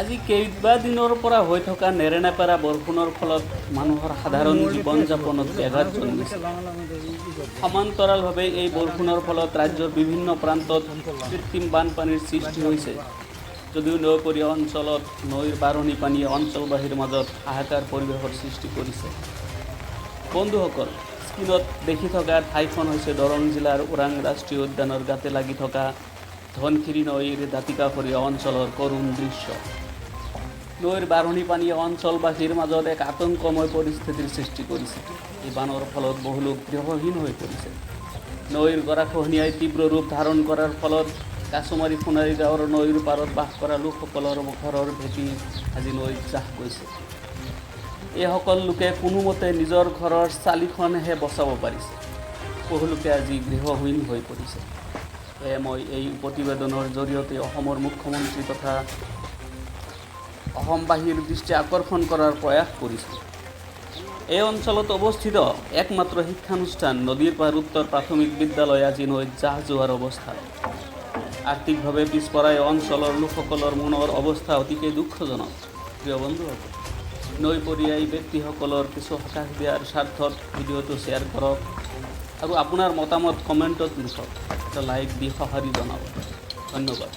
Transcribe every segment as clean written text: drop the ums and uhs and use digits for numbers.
আজি কেইবাদিনৰ পৰা হৈ থকা নেৰেনেপেৰা বৰষুণৰ ফলত মানুহৰ সাধাৰণ জীৱন যাপনত ব্যাঘাত জন্মিছে। সমান্তৰালভাৱে এই বৰষুণৰ ফলত ৰাজ্যৰ বিভিন্ন প্ৰান্তত কৃত্ৰিম বানপানীৰ সৃষ্টি হৈছে। যদিও নৈপৰীয়া অঞ্চলত নৈৰ বাঢ়নী পানীয়ে অঞ্চলবাসীৰ মাজত হাহাকাৰ পৰিৱেশৰ সৃষ্টি কৰিছে। বন্ধুসকল, স্ক্ৰীনত দেখি থকা ঠাইখন হৈছে দৰং জিলাৰ ওৰাং ৰাষ্ট্ৰীয় উদ্যানৰ গাতে লাগি থকা ধনশিৰি নৈৰ দাঁতিকাষৰীয়া অঞ্চলৰ কৰুণ দৃশ্য। নৈৰ বাঢ়নী পানীয়ে অঞ্চলবাসীৰ মাজত এক আতংকময় পৰিস্থিতিৰ সৃষ্টি কৰিছে। এই বানৰ ফলত বহু লোক গৃহহীন হৈ পৰিছে। নৈৰ গৰাখহনীয়াই তীব্ৰ ৰূপ ধাৰণ কৰাৰ ফলত কাছমাৰী সোণাৰী গাঁৱৰ নৈৰ পাৰত বাস কৰা লোকসকলৰ ঘৰৰ ভেটি আজি নৈত জাহ গৈছে। এইসকল লোকে কোনোমতে নিজৰ ঘৰৰ চালিখনহে বচাব পাৰিছে। বহু লোকে আজি গৃহহীন হৈ পৰিছে। মই এই প্ৰতিবেদনৰ জৰিয়তে অসমৰ মুখ্যমন্ত্ৰী তথা অসমবাসীৰ দৃষ্টি আকৰ্ষণ কৰাৰ প্ৰয়াস কৰিছোঁ। এই অঞ্চলত অৱস্থিত একমাত্ৰ শিক্ষানুষ্ঠান নদীৰ পাৰ উত্তৰ প্ৰাথমিক বিদ্যালয় আজি নৈত জাহ যোৱাৰ অৱস্থা। আৰ্থিকভাৱে পিছপৰা এই অঞ্চলৰ লোকসকলৰ মনৰ অৱস্থা অতিকে দুখজনক। প্ৰিয় বন্ধুসকল, নৈপৰীয়া এই ব্যক্তিসকলৰ কিছু সকাহ দিয়াৰ স্বাৰ্থত ভিডিঅ'টো শ্বেয়াৰ কৰক আৰু আপোনাৰ মতামত কমেণ্টত লিখক। এটা লাইক দি সঁহাৰি জনাব। ধন্যবাদ।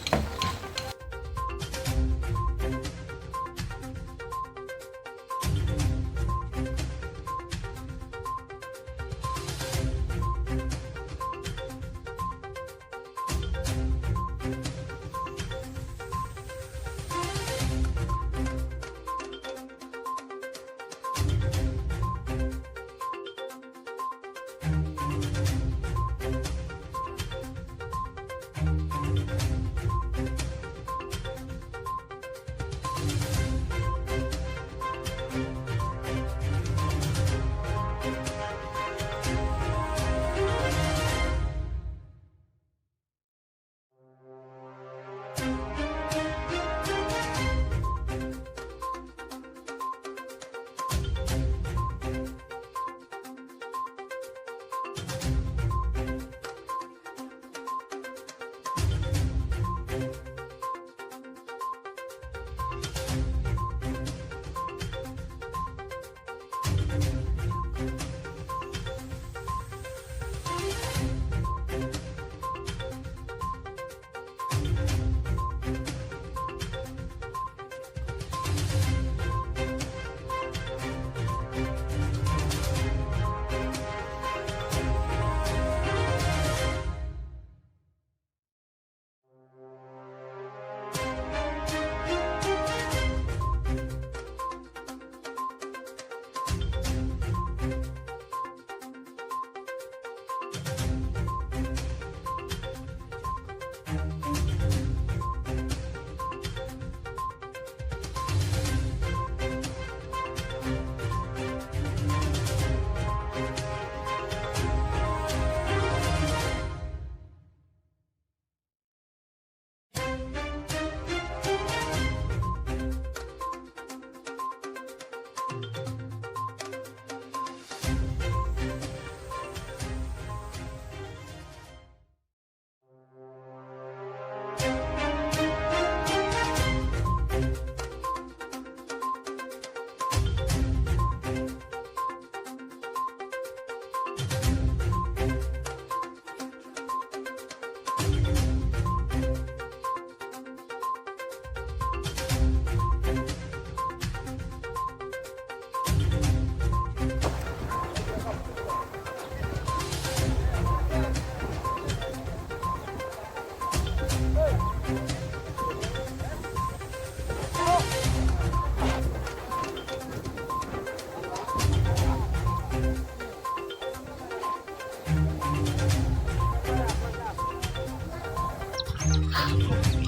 কৰিছে।